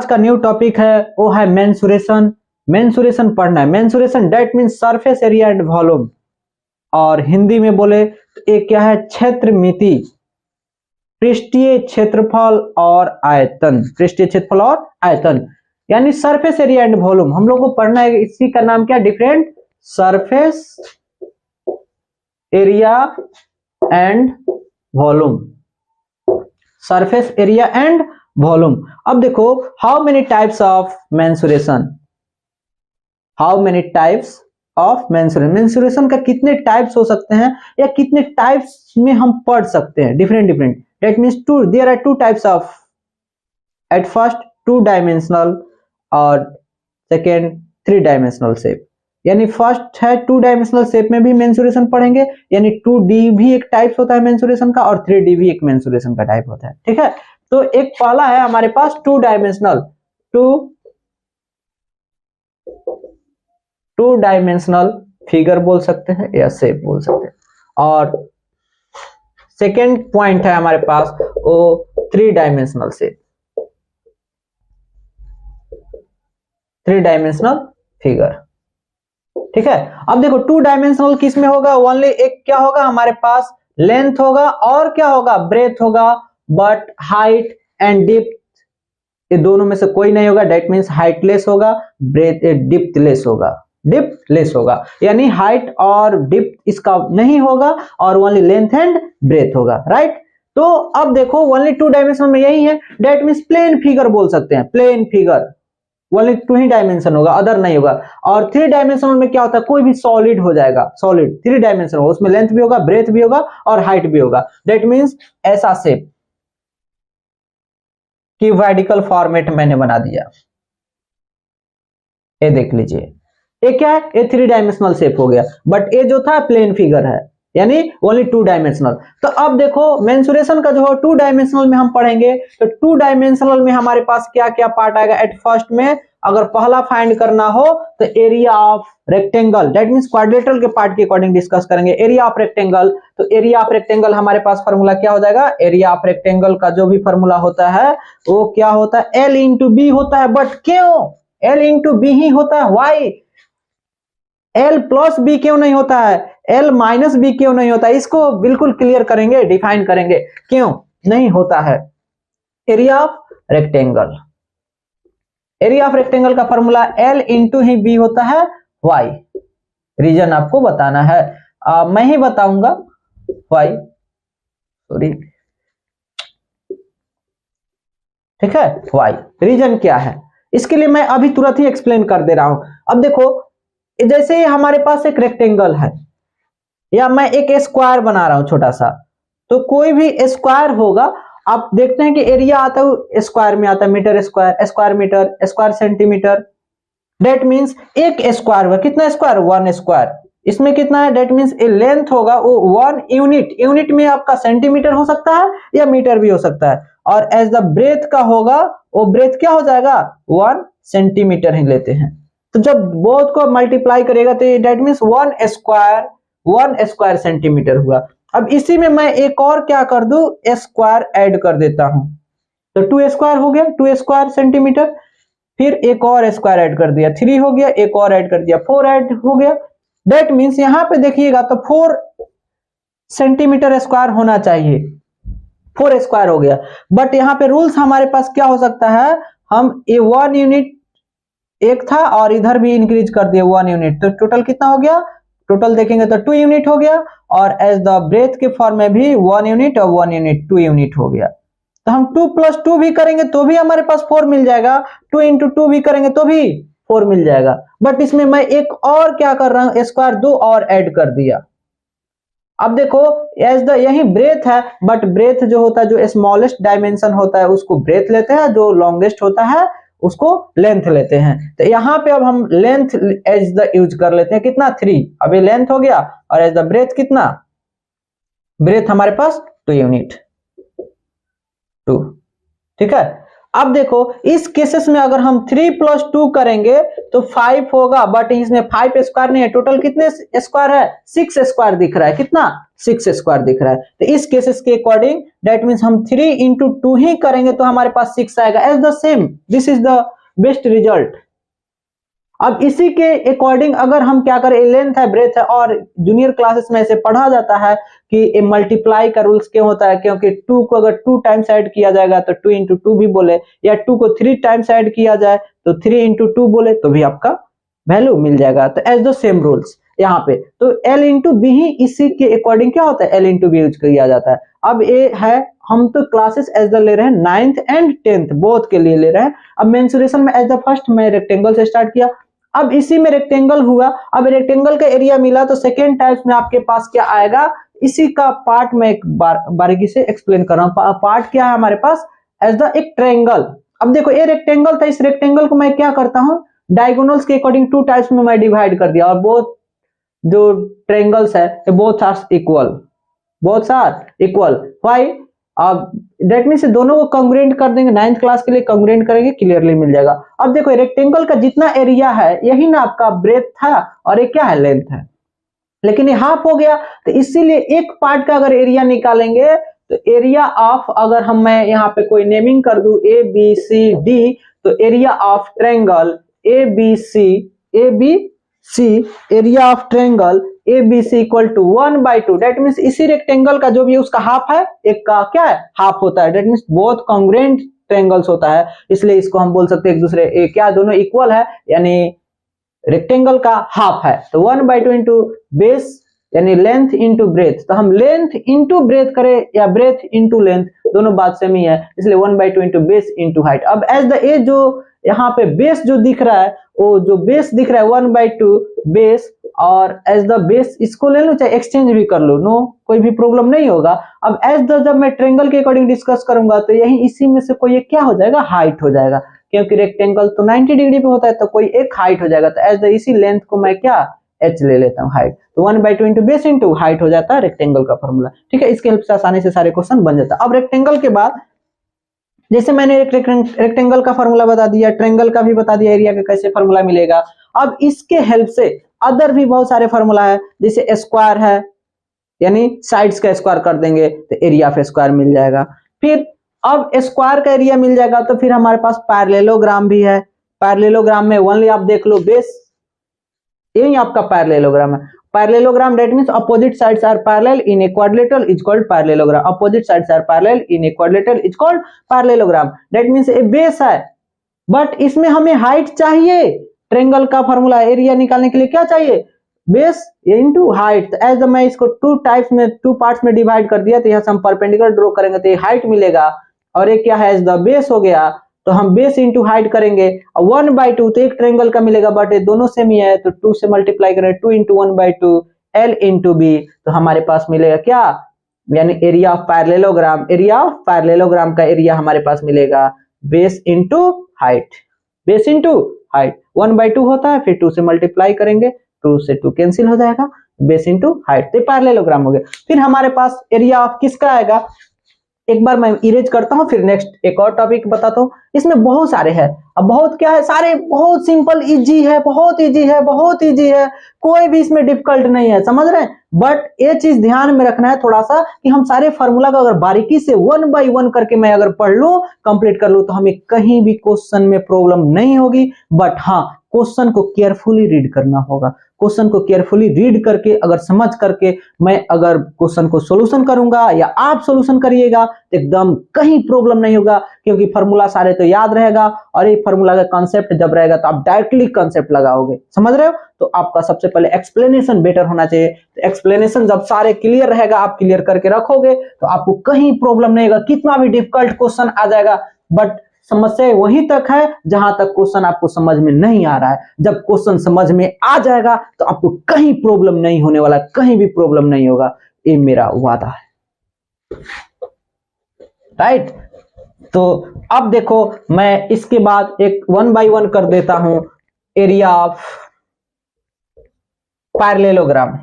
आज का new topic है वो है मेंसुरेशन। मेंसुरेशन पढ़ना है। Mensuration that means surface area and volume, और हिंदी में बोले तो एक क्या है, क्षेत्र मिति, पृष्ठीय क्षेत्रफल और आयतन। पृष्ठीय क्षेत्रफल और आयतन यानी सरफेस एरिया एंड वॉल्यूम हम लोग को पढ़ना है। इसी का नाम क्या, different surface area and volume. Surface area and volume. अब देखो how many types of mensuration, how many types of mensuration. Mensuration का कितने टाइप्स हो सकते हैं या कितने टाइप्स में हम पढ़ सकते हैं, different different. That means two, there are two types of, at first 2 dimensional और सेकेंड 3 डायमेंशनल शेप। यानी फर्स्ट है 2 डायमेंशनल शेप में भी मेंसुरेशन पढ़ेंगे, यानी 2D भी एक टाइप होता है मेंसुरेशन का और 3D भी एक मेंसुरेशन का टाइप होता है। ठीक है, तो एक पहला है हमारे पास 2 डायमेंशनल, 2 डायमेंशनल फिगर बोल सकते हैं या शेप बोल सकते हैं, और सेकेंड पॉइंट है हमारे पास वो 3 डायमेंशनल शेप, 3 डायमेंशनल फिगर। ठीक है, अब देखो 2 डायमेंशनल किस में होगा, ओनली एक क्या होगा हमारे पास, लेंथ होगा और क्या होगा, ब्रेथ होगा, बट हाइट एंड डिप्थ ये दोनों में से कोई नहीं होगा। दैट मींस हाइट लेस होगा, ब्रेथ डिप्थ लेस होगा, डिप्थ लेस होगा, यानी हाइट और डिप्थ इसका नहीं होगा और ओनली लेंथ एंड ब्रेथ होगा। राइट, तो अब देखो ओनली 2 डायमेंशन में यही है। दैट मींस प्लेन फिगर बोल सकते हैं, प्लेन फिगर ओनली 2 ही डायमेंशन होगा, अदर नहीं होगा। और 3 डायमेंशन में क्या होता है, कोई भी सॉलिड हो जाएगा, सॉलिड 3 डायमेंशन होगा, उसमें लेंथ भी होगा, ब्रेथ भी होगा और हाइट भी होगा। दैट मींस ऐसा शेप कि वर्टिकल फॉर्मेट मैंने बना दिया, ये देख लीजिए, ये क्या है, ये 3 डायमेंशनल शेप हो गया, बट ये जो था प्लेन फिगर है, यानी ओनली 2 डायमेंशनल। तो अब देखो मेंसुरेशन का जो है 2 डायमेंशनल में हम पढ़ेंगे, तो 2 डायमेंशनल में हमारे पास क्या क्या पार्ट आएगा। एट फर्स्ट में अगर पहला फाइंड करना हो तो area of rectangle, that means quadrilateral के पार्ट के अकॉर्डिंग डिस्कस करेंगे। एरिया ऑफ रेक्टेंगल, तो एरिया ऑफ रेक्टेंगल हमारे पास फॉर्मूला क्या हो जाएगा, एरिया ऑफ रेक्टेंगल का जो भी फॉर्मूला होता है वो क्या होता है, L इंटू बी होता है। बट क्यों L इंटू बी ही होता है, वाई L प्लस बी क्यों नहीं होता है, L माइनस बी क्यों नहीं होता है, इसको बिल्कुल क्लियर करेंगे, डिफाइन करेंगे क्यों नहीं होता है। Area of rectangle, area of rectangle का फॉर्मूला L इंटू ही बी होता है, वाई। रीजन आपको बताना है, मैं ही बताऊंगा वाई, सॉरी, ठीक है, वाई। रीजन क्या है इसके लिए मैं अभी तुरंत ही एक्सप्लेन कर दे रहा हूं। अब देखो जैसे ही हमारे पास एक रेक्टेंगल है या मैं एक स्क्वायर बना रहा हूं छोटा सा, तो कोई भी स्क्वायर होगा, आप देखते हैं कि एरिया आता है स्क्वायर में आता है, metre square, square metre, square centimetre. That means एक स्क्वायर हुआ, कितना स्क्वायर, 1 स्क्वायर। इसमें कितना है, दैट मींस ए लेंथ होगा वो 1 यूनिट, यूनिट में आपका सेंटीमीटर हो सकता है या मीटर भी हो सकता है। और एज द ब्रेथ का होगा वो ब्रेथ क्या हो जाएगा, 1 सेंटीमीटर ही लेते हैं। तो जब बोथ को मल्टीप्लाई करेगा तो दैट मींस 1 स्क्वायर सेंटीमीटर हुआ। अब इसी में मैं एक और क्या कर दूं, स्क्वायर ऐड कर देता हूं, तो 2 स्क्वायर हो गया, 2 स्क्वायर सेंटीमीटर। फिर एक और स्क्वायर ऐड कर दिया, 3 हो गया, एक और ऐड कर दिया, 4 ऐड हो गया। दैट मींस यहां पे देखिएगा तो 4 सेंटीमीटर स्क्वायर होना चाहिए, 4 स्क्वायर हो गया। बट यहाँ पे रूल्स हमारे पास क्या हो सकता है, हम ये 1 यूनिट एक था और इधर भी इंक्रीज कर दिया 1 यूनिट, तो टोटल कितना हो गया, टोटल देखेंगे तो 2 यूनिट हो गया। और एज द ब्रेथ के फॉर्म में भी 1 यूनिट और 1 यूनिट, 2 यूनिट हो गया। तो हम 2 + 2 भी करेंगे तो भी हमारे पास 4 मिल जाएगा, 2 × 2 भी करेंगे तो भी 4 मिल जाएगा। बट इसमें मैं एक और क्या कर रहा हूं, स्क्वायर 2 और ऐड कर दिया। अब देखो एज द यही ब्रेथ है, बट ब्रेथ जो होता है, जो स्मॉलेस्ट डायमेंशन होता है उसको ब्रेथ लेते हैं, जो लॉन्गेस्ट होता है उसको लेंथ लेते हैं। तो यहाँ पे अब हम लेंथ एज द यूज कर लेते हैं, कितना 3, अब ये लेंथ हो गया, और एज द ब्रेथ कितना, ब्रेथ हमारे पास 2 यूनिट, 2। ठीक है, अब देखो इस केसेस में अगर हम 3 + 2 करेंगे तो 5 होगा, बट इसमें 5 स्क्वायर नहीं है, टोटल कितने स्क्वायर है, 6 स्क्वायर दिख रहा है, कितना 6 स्क्वायर दिख रहा है। तो इस केसेस के अकॉर्डिंग दैट मीन्स हम 3 into 2 ही करेंगे तो हमारे पास 6 आएगा। As the same this is the best result. अब इसी के अकॉर्डिंग अगर हम क्या करें, लेंथ है ब्रेथ है, और जूनियर क्लासेस में ऐसे पढ़ा जाता है कि मल्टीप्लाई का रूल्स क्यों होता है, क्योंकि 2 को अगर 2 टाइम्स ऐड किया जाएगा तो 2 into 2 भी बोले, या 2 को 3 टाइम्स ऐड किया जाए तो 3 into 2 बोले तो भी आपका वैल्यू मिल जाएगा। तो एज द सेम रूल्स यहाँ पे तो L into B ही इसी के अकॉर्डिंग क्या होता है, L into B यूज किया जाता है। अब ये है, हम तो क्लासेस एज द ले रहे हैं 9th and 10th बोथ के लिए ले रहे हैं। अब मेंसुरेशन में एज द फर्स्ट मैं रेक्टेंगल से स्टार्ट किया। अब इसी में रेक्टेंगल हुआ, अब रेक्टेंगल का एरिया मिला तो सेकेंड टाइप्स में आपके पास क्या आएगा, इसी का पार्ट में एक बारीकी से एक्सप्लेन कर रहा हूं। पार्ट क्या है हमारे पास, एज द एक ट्रायंगल। अब देखो ये रेक्टेंगल था, इस रेक्टेंगल को मैं क्या करता हूं, डायगोनल्स के अकॉर्डिंग 2 टाइप्स में मैं डिवाइड कर दिया, और बोथ जो ट्रायंगल्स है both are equal, both are equal. Why, अब दैट मींस दोनों को कांग्रुएंट कर देंगे, 9th क्लास के लिए कांग्रुएंट करेंगे, क्लियरली मिल जाएगा। अब देखो रेक्टेंगल का जितना एरिया है यही ना आपका ब्रेथ था और ये क्या है, लेंथ है, लेकिन ये हाफ हो गया, तो इसीलिए एक पार्ट का अगर एरिया निकालेंगे तो एरिया ऑफ, अगर हम मैं यहाँ पे कोई नेमिंग कर दूं ए बी सी डी, तो area of triangle A B C, area of triangle A B C equal to 1/2। That means इसी रेक्टेंगल का जो भी उसका हाफ है, एक का क्या है, हाफ होता है। That means both congruent triangles होता है, इसलिए इसको हम बोल सकते हैं एक दूसरे क्या दोनों इक्वल है, यानी रेक्टेंगल का हाफ है। तो 1/2 इंटू बेस यानी लेंथ इंटू ब्रेथ, तो हम लेंथ इंटू ब्रेथ करें या ब्रेथ इंटू लेंथ, दोनों बात सेम ही है, इसलिए 1/2 इंटू बेस इंटू हाइट। अब एज द ए जो यहाँ पे बेस जो दिख रहा है, वो जो बेस दिख रहा है 1/2 बेस, और एज द बेस इसको ले लो, चाहे एक्सचेंज भी कर लो, नो कोई भी प्रॉब्लम नहीं होगा। अब एज द जब मैं ट्रायंगल के अकॉर्डिंग डिस्कस करूंगा तो यही इसी में से कोई एक क्या हो जाएगा, हाइट हो जाएगा, क्योंकि रेक्टेंगल तो 90 डिग्री पे होता है, तो कोई एक हाइट हो जाएगा। तो एज द इसी लेंथ को मैं क्या h ले लेता हूँ, हाइट, तो 1/2 इंटू बेस इंटू हाइट हो जाता है रेक्टेंगल का फॉर्मूला। ठीक है, इसके हेल्प से आसानी से सारे क्वेश्चन बन जाता है। अब रेक्टेंगल के बाद जैसे मैंने एक रेक्टेंगल का फॉर्मूला बता दिया, ट्रायंगल का भी बता दिया, एरिया का कैसे फॉर्मूला मिलेगा। अब इसके हेल्प से अदर भी बहुत सारे फॉर्मूला है, जैसे स्क्वायर है, यानी साइड्स का स्क्वायर कर देंगे तो एरिया ऑफ स्क्वायर मिल जाएगा। फिर अब स्क्वायर का एरिया मिल जाएगा तो फिर हमारे पास पैरेललोग्राम भी है। पैरेललोग्राम में ओनली आप देख लो बेस, यही आपका पैरेललोग्राम है। Parallelogram that means opposite sides are parallel in a quadrilateral is called parallelogram. Opposite sides are parallel in a quadrilateral is called parallelogram. That means a base है, but इसमें हमें height चाहिए। Triangle का formula area निकालने के लिए क्या चाहिए, base into height. As the मैं इसको 2 टाइप्स में 2 पार्ट्स में डिवाइड कर दिया, तो यहाँ से हम परपेंडिकुलर ड्रॉ करेंगे तो ये हाइट मिलेगा, और ये क्या है, एज द बेस हो गया, तो हम बेस इंटू हाइट करेंगे। 1/2 तो एक ट्रायंगल का मिलेगा, बट ये दोनों सेम ही है, तो 2 से मल्टीप्लाई करें, 2 इंटू 1/2 L इंटू बी, तो हमारे पास मिलेगा क्या, यानी area of parallelogram. Area of parallelogram का एरिया हमारे पास मिलेगा base into height, base into height 1/2 होता है, फिर 2 से मल्टीप्लाई करेंगे, 2 से 2 कैंसिल हो जाएगा, बेस इंटू हाइट, तो पैरेललोग्राम हो गया। फिर हमारे पास एरिया ऑफ किसका आएगा, एक बार मैं इरेज करता हूं, फिर नेक्स्ट एक और टॉपिक बताता हूं। इसमें बहुत सारे हैं, अब बहुत क्या है, सारे बहुत सिंपल इजी है, बहुत इजी है, बहुत इजी है, कोई भी इसमें डिफिकल्ट नहीं है, समझ रहे हैं। बट ये चीज ध्यान में रखना है थोड़ा सा कि हम सारे फार्मूला का अगर बारीकी से 1 by 1 करके मैं अगर पढ़ लूं, कंप्लीट कर लूं, तो हमें कहीं भी क्वेश्चन में प्रॉब्लम नहीं होगी। बट हाँ, क्वेश्चन को केयरफुली रीड करना होगा। क्वेश्चन को केयरफुली रीड करके अगर समझ करके मैं अगर क्वेश्चन को सॉल्यूशन करूंगा या आप सॉल्यूशन करिएगा तो एकदम कहीं प्रॉब्लम नहीं होगा, क्योंकि फार्मूला सारे तो याद रहेगा, और ये फार्मूला का कॉन्सेप्ट जब रहेगा तो आप डायरेक्टली कॉन्सेप्ट लगाओगे, समझ रहे हो। तो आपका सबसे पहले एक्सप्लेनेशन बेटर होना चाहिए। तो एक्सप्लेनेशन जब सारे क्लियर रहेगा, आप क्लियर करके रखोगे तो आपको कहीं प्रॉब्लम नहीं होगा। कितना भी डिफिकल्ट क्वेश्चन आ जाएगा, बट समस्या वहीं तक है जहां तक क्वेश्चन आपको समझ में नहीं आ रहा है। जब क्वेश्चन समझ में आ जाएगा तो आपको कहीं प्रॉब्लम नहीं होने वाला, कहीं भी प्रॉब्लम नहीं होगा, ये मेरा वादा है, राइट। तो अब देखो मैं इसके बाद एक 1 by 1 कर देता हूं, area of parallelogram.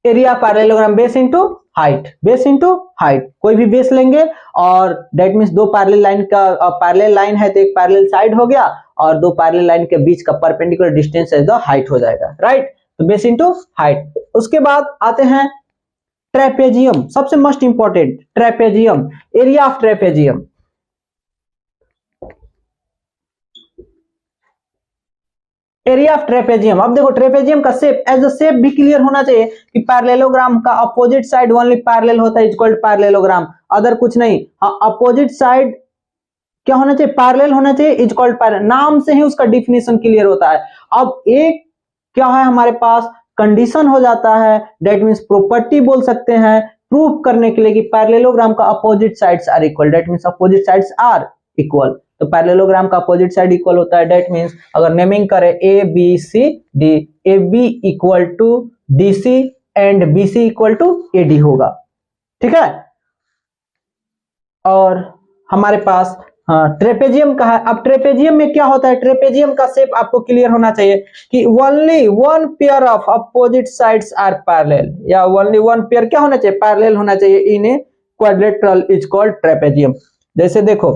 Area parallelogram base into height, base into height, कोई भी बेस लेंगे, और दैट मींस 2 पैरेलल लाइन का पैरेलल लाइन है तो एक पैरेलल साइड हो गया, और 2 पैरेलल लाइन के बीच का perpendicular distance as the height हो जाएगा, राइट। तो बेस इंटू हाइट। उसके बाद आते हैं ट्रेपेजियम, सबसे most important trapezium, area of trapezium. Area of trapezium, अब देखो ट्रेपेजियम का शेप, एज अ शेप भी क्लियर होना चाहिए कि पैरेललोग्राम का अपोजिट साइड ओनली पैरेलल होता है, इज कॉल्ड पैरेललोग्राम, अदर कुछ नहीं। हाँ, अपोजिट साइड क्या होना चाहिए, पैरेलल होना चाहिए, इज कॉल्ड पैरेलल। नाम से ही उसका डिफिनेशन क्लियर होता है। अब एक क्या है हमारे पास कंडीशन हो जाता है, दैट मींस प्रॉपर्टी बोल सकते हैं प्रूफ करने के लिए कि पैरेललोग्राम का opposite sides are equal, that means opposite sides are equal. तो पैरेललोग्राम का अपोजिट साइड इक्वल होता है, दैट मींस अगर नेमिंग करें A B C D, A B equal to D C and B C equal to A D होगा, ठीक है। और हमारे पास ट्रेपेजियम का है। अब ट्रेपेजियम में क्या होता है, ट्रेपेजियम का शेप आपको क्लियर होना चाहिए कि only one pair of opposite sides are parallel, या ओनली वन पेयर क्या होना चाहिए, पैरेलल होना चाहिए in a quadrilateral, is called trapezium. जैसे देखो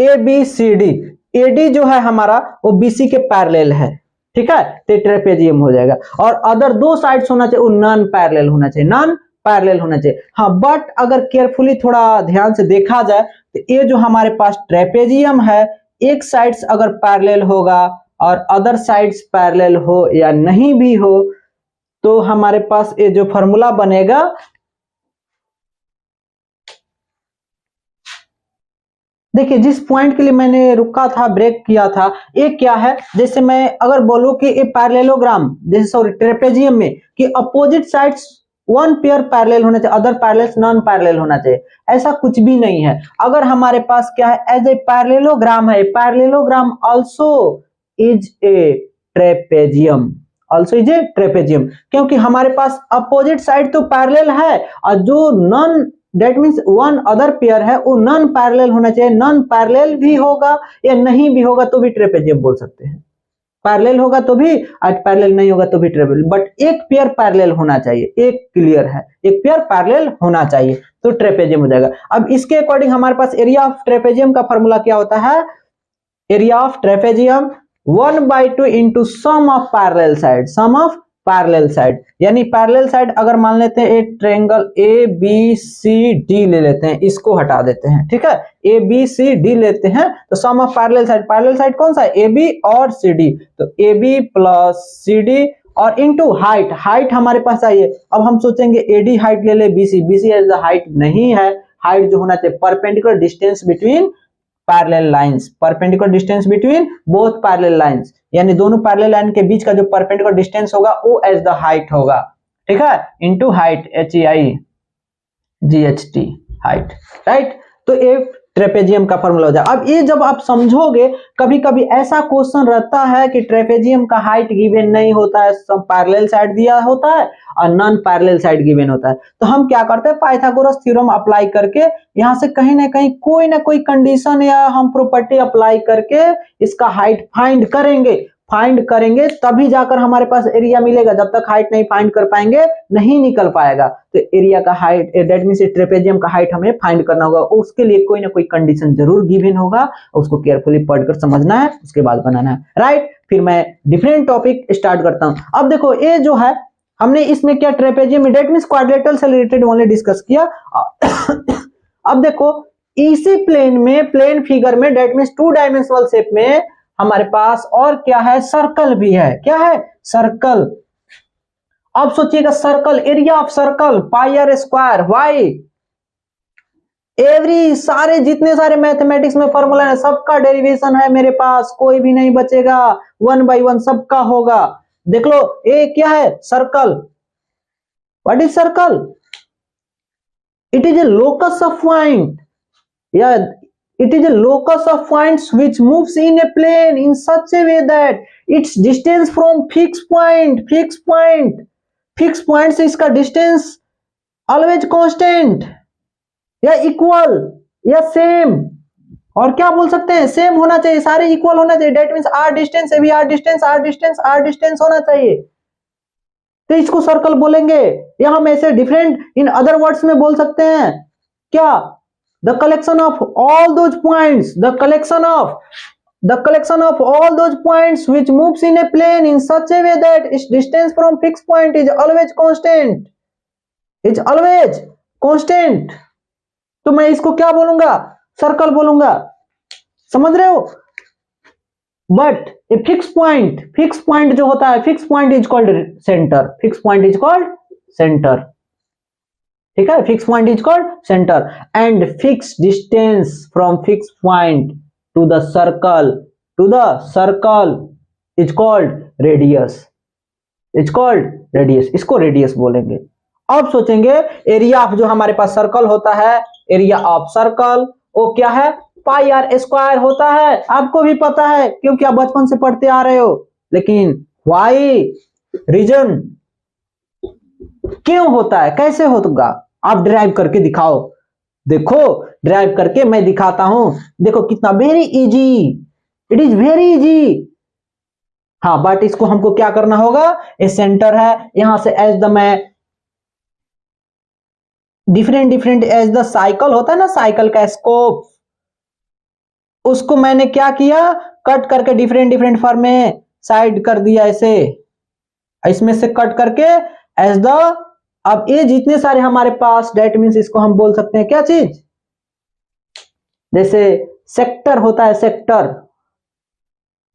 A B C D, A D जो है हमारा वो बी सी के पैरेलल है, ठीक है, तो ट्रेपेजियम हो जाएगा। और अदर दो साइड्स होना चाहिए वो नॉन पैरेलल होना चाहिए, नॉन पैरेलल होना चाहिए। हाँ, बट अगर केयरफुली थोड़ा ध्यान से देखा जाए तो ये जो हमारे पास ट्रेपेजियम है, एक साइड्स अगर पैरेलल होगा और अदर साइड्स पैरेलल हो या नहीं भी हो, तो हमारे पास ये जो फॉर्मूला बनेगा, देखिए जिस पॉइंट के लिए मैंने रुका था, ब्रेक किया था, ये क्या है, जैसे मैं अगर बोलूं कि ये पैरेललोग्राम, जैसे सॉरी ट्रेपेजियम में कि opposite sides one pair parallel होना चाहिए, अदर पैरेलल्स नॉन पैरेलल होना चाहिए, ऐसा कुछ भी नहीं है। अगर हमारे पास क्या है, एज ए पैरेललोग्राम है, parallelogram also is a trapezium, also is a trapezium, क्योंकि हमारे पास अपोजिट साइड तो पैरेलल है और जो non, that means one other pair है वो नॉन पैरेलल होना चाहिए। नॉन पैरेलल भी होगा या नहीं भी होगा तो भी ट्रेपेजियम बोल सकते हैं, पैरेलल होगा तो भी और पैरेलल नहीं होगा तो भी ट्रेपेजियम, बट एक पेयर पैरेलल होना चाहिए, एक क्लियर है, एक पेयर पैरेलल होना चाहिए तो ट्रेपेजियम हो जाएगा। अब इसके अकॉर्डिंग हमारे पास एरिया ऑफ ट्रेपेजियम का फॉर्मूला क्या होता है, area of trapezium 1/2 into sum of parallel side, sum of parallel side, यानी पैरेलल साइड अगर मान लेते हैं एक triangle A B C D ले लेते हैं, इसको हटा देते हैं, ठीक है, ए बी सी डी लेते हैं, तो sum of parallel side, parallel side कौन सा है, ए बी और सी डी, तो A B plus C D और इनटू हाइट, हाइट हमारे पास आई है। अब हम सोचेंगे ए डी हाइट ले ले, B C, B C as the height नहीं है, हाइट जो होना चाहिए perpendicular distance between parallel lines, perpendicular distance between both parallel lines, यानी दोनों पैरेलल लाइन के बीच का जो परपेंडिकुलर डिस्टेंस होगा वो एज द हाइट होगा, ठीक है, into height, H E I G H T, height, right. तो ये ट्रेपेजियम का फॉर्मूला हो जाए। अब ये जब आप समझोगे, कभी कभी ऐसा क्वेश्चन रहता है कि ट्रेपेजियम का हाइट गिवन नहीं होता है, सब पैरेलल साइड दिया होता है और नॉन पैरेलल साइड गिवन होता है, तो हम क्या करते हैं, पाइथागोरस थ्योरम अप्लाई करके यहां से कहीं ना कहीं कोई ना कोई कंडीशन या हम प्रॉपर्टी अप्लाई करके इसका हाइट फाइंड करेंगे तभी जाकर हमारे पास एरिया मिलेगा। जब तक हाइट नहीं फाइंड कर पाएंगे नहीं निकल पाएगा। तो एरिया का हाइट, दैट मींस ट्रेपेजियम का हाइट हमें फाइंड करना होगा, उसके लिए कोई ना कोई कंडीशन जरूर गिवन होगा, उसको केयरफुली पढ़कर समझना है, उसके बाद बनाना है, राइट। फिर मैं डिफरेंट टॉपिक स्टार्ट करता हूं। अब देखो ये जो है हमने इसमें क्या ट्रेपेजियम, दैट मींस क्वाड्रिलेटरल से रिलेटेड ओनली डिस्कस किया। अब देखो इसी प्लेन में, प्लेन फिगर में, दैट मींस 2 डायमेंशनल शेप में हमारे पास और क्या है, सर्कल भी है। क्या है, सर्कल। अब सोचिएगा circle, area of circle pi r square, why every, सारे जितने सारे मैथमेटिक्स में फॉर्मूला है सबका डेरिवेशन है मेरे पास, कोई भी नहीं बचेगा, 1 by 1 सबका होगा। देख लो ये क्या है, circle. What is circle? It is a locus of point, या it is a locus of points which moves in a plane in such a way that its distance from fixed point से इसका distance always constant या equal या same, और क्या बोल सकते हैं, सेम होना चाहिए, सारे इक्वल होना चाहिए, that means r distance भी r distance होना चाहिए, तो इसको सर्कल बोलेंगे। या हम ऐसे डिफरेंट इन अदर वर्ड्स में बोल सकते हैं क्या, the collection of all those points, the collection of the collection of all those points which moves in a plane in such a way that its distance from fixed point is always constant, is always constant। तो मैं इसको क्या बोलूंगा, circle बोलूंगा, समझ रहे हो। But a fix point जो होता है, fix point is called centre, fix point is called centre, ठीक है, fix point is called centre. And fix distance from fix point two the circle is called radius, is called radius, इसको radius बोलेंगे। अब सोचेंगे area of जो हमारे पास circle होता है, एरिया ऑफ सर्कल वो क्या है, पाई आर स्क्वायर होता है। आपको भी पता है क्योंकि आप बचपन से पढ़ते आ रहे हो, लेकिन व्हाई रीजन, क्यों होता है, कैसे होगा, आप ड्राइव करके दिखाओ। देखो ड्राइव करके मैं दिखाता हूं, देखो कितना very easy, it is very easy. हाँ बट इसको हमको क्या करना होगा, ये सेंटर है, यहां से एज द मैं डिफरेंट एज द साइकिल होता है ना, साइकिल का स्कोप, उसको मैंने क्या किया, कट करके डिफरेंट फॉर्म में साइड कर दिया ऐसे, इसमें से कट करके एज द, अब ये जितने सारे हमारे पास डेट मीन्स इसको हम बोल सकते हैं क्या चीज, जैसे सेक्टर होता है, सेक्टर,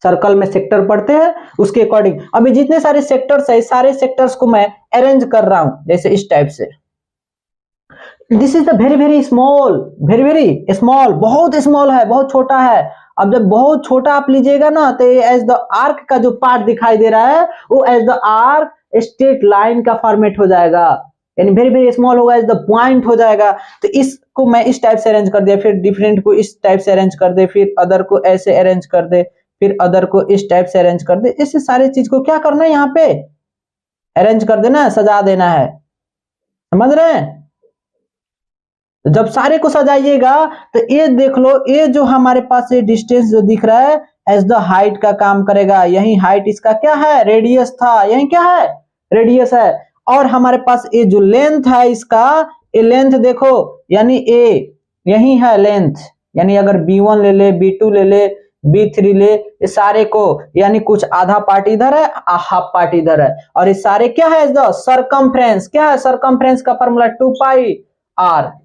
सर्कल में सेक्टर पढ़ते हैं उसके अकॉर्डिंग। अभी जितने सारे सेक्टर्स है, सारे सेक्टर्स को मैं अरेंज कर रहा हूं जैसे इस टाइप से। This is the very small, very small, बहुत स्मॉल है, बहुत छोटा है। अब जब बहुत छोटा आप लीजिएगा ना तो एज द आर्क का जो पार्ट दिखाई दे रहा है वो as the arc straight line का फॉर्मेट हो जाएगा, यानी वेरी स्मॉल होगा, एज द पॉइंट हो जाएगा। तो इसको मैं इस टाइप से अरेंज कर दिया, फिर डिफरेंट को इस टाइप से अरेंज कर दे, फिर अदर को ऐसे अरेंज कर दे, फिर अदर को इस टाइप से अरेंज कर दे। इससे सारी चीज को क्या करना है, यहाँ पे अरेंज कर देना है, सजा देना है, समझ रहे हैं। जब सारे को सजाइएगा तो ये देख लो, ये जो हमारे पास ये डिस्टेंस जो दिख रहा है एज द हाइट का काम करेगा। यही हाइट इसका क्या है, रेडियस था, यही क्या है, रेडियस है। और हमारे पास ये जो लेंथ है इसका, ये लेंथ देखो, यानी ए यही है लेंथ, यानी अगर B1 ले ले, B2 ले ले, B3 ले, ये सारे को, यानी कुछ आधा पार्ट इधर है, हाफ पार्ट इधर है, और ये सारे क्या है, एज द सरकमफ्रेंस। क्या है सरकमफ्रेंस का formula, 2 pi r,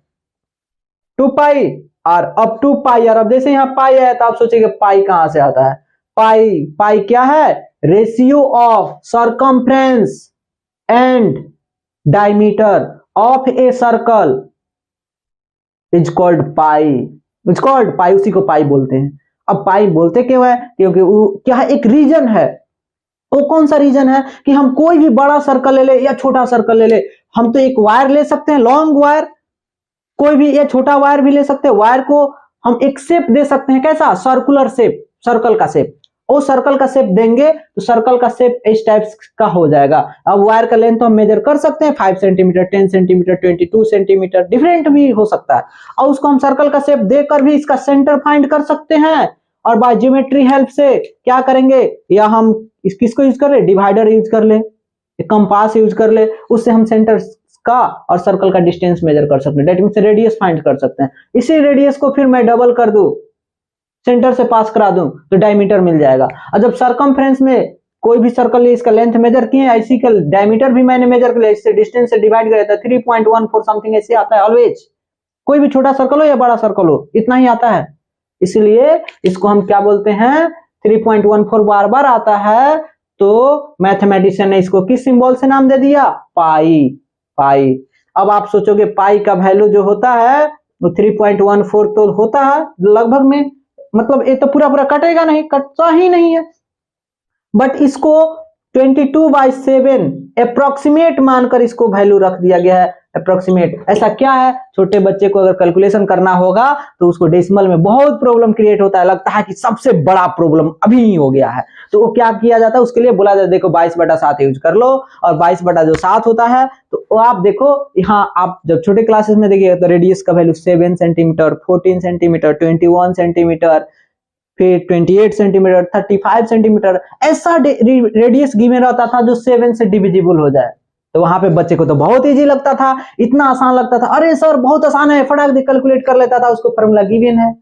2 pi r. अब 2 पाई आर, अब जैसे यहाँ पाई है तो आप सोचेंगे पाई कहां से आता है, पाई क्या है, ratio of circumference and diameter of a circle is called pi, is called pi, उसी को पाई बोलते हैं। अब पाई बोलते क्यों है, क्योंकि वो क्या है, एक रीजन है। वो कौन सा रीजन है कि हम कोई भी बड़ा सर्कल ले ले या छोटा सर्कल ले ले, हम तो एक वायर ले सकते हैं, लॉन्ग वायर, कोई भी ये छोटा वायर भी ले सकते हैं। वायर को हम एक शेप दे सकते हैं, कैसा, सर्कुलर शेप, सर्कल का शेप। और सर्कल का शेप देंगे तो सर्कल का शेप इस टाइप का हो जाएगा। अब वायर का लेंथ हम मेजर कर सकते हैं, 5 सेंटीमीटर, 10 सेंटीमीटर, 22 सेंटीमीटर, डिफरेंट भी हो सकता है। और उसको हम सर्कल का शेप देकर भी इसका सेंटर फाइंड कर सकते हैं। और बाय ज्योमेट्री हेल्प से क्या करेंगे, या हम किसको यूज कर ले, डिवाइडर यूज कर ले, कंपास यूज कर ले, उससे हम सेंटर का और सर्कल का डिस्टेंस मेजर कर सकते हैं, डेट मींस रेडियस फाइंड कर सकते हैं। इसी रेडियस को फिर मैं डबल कर दूं, सेंटर से पास करा दूं तो डायमीटर मिल जाएगा। और जब सरकमफ्रेंस में कोई भी सर्कल ले, इसका लेंथ मेजर किए, इसी का डायमीटर भी मैंने मेजर कर लिया, इससे डिस्टेंस से डिवाइड किया था, 3.14 समथिंग ऐसे आता है ऑलवेज। कोई भी छोटा सर्कल हो या बड़ा सर्कल हो, इतना ही आता है। इसलिए इसको हम क्या बोलते हैं, 3.14 बार बार आता है, तो मैथमेटिशियन ने इसको किस सिंबल से नाम दे दिया, पाई, पाई। अब आप सोचोगे पाई का वैल्यू जो होता है वो 3.14 तो होता है लगभग में, मतलब ये तो पूरा कटेगा नहीं, कटता ही नहीं है। बट इसको 22/7 अप्रोक्सीमेट मानकर इसको वैल्यू रख दिया गया है, अप्रोक्सीमेट। ऐसा क्या है, छोटे बच्चे को अगर कैलकुलेशन करना होगा तो उसको डेसिमल में बहुत प्रॉब्लम क्रिएट होता है, लगता है कि सबसे बड़ा प्रॉब्लम अभी ही हो गया है। तो वो क्या किया जाता है, उसके लिए बोला जाता है देखो 22/7 यूज कर लो, और 22/7 होता है तो आप देखो यहाँ, आप जब छोटे क्लासेस में देखिएगा तो रेडियस का वैल्यू 7 सेंटीमीटर, 14 सेंटीमीटर, 21 सेंटीमीटर, फिर 28 सेंटीमीटर, 35 सेंटीमीटर, ऐसा रेडियस गिवन रहता था जो 7 से डिविजिबल हो जाए। तो वहां पे बच्चे को तो बहुत इजी लगता था, इतना आसान लगता था, अरे सर बहुत आसान है, फटाक से कैलकुलेट कर लेता था, उसको फॉर्मूला गिवन है।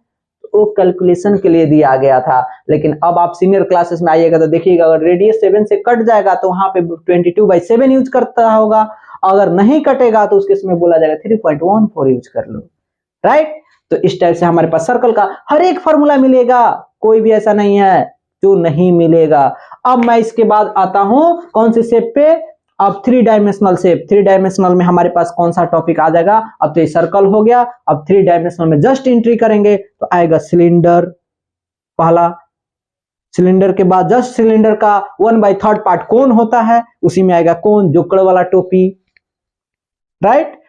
वो कैलकुलेशन के लिए दिया गया था। लेकिन अब आप सीनियर क्लासेस में आइएगा तो देखिएगा, अगर रेडियस 7 से कट जाएगा तो वहां पे 22/7 यूज करता होगा, अगर नहीं कटेगा तो उसके समय बोला जाएगा 3.14 यूज कर लो, राइट। तो इस टाइप से हमारे पास सर्कल का हर एक फॉर्मूला मिलेगा, कोई भी ऐसा नहीं है जो नहीं मिलेगा। अब मैं इसके बाद आता हूं कौन सी शेप पे, अब 3 डायमेंशनल शेप। 3 डायमेंशनल में हमारे पास कौन सा टॉपिक आ जाएगा, अब तो ये सर्कल हो गया, अब 3 डायमेंशनल में जस्ट एंट्री करेंगे तो आएगा सिलेंडर, पहला सिलेंडर के बाद जस्ट सिलेंडर का 1/3 पार्ट कोन होता है, उसी में आएगा कोन, जोकड़ वाला टोपी, राइट।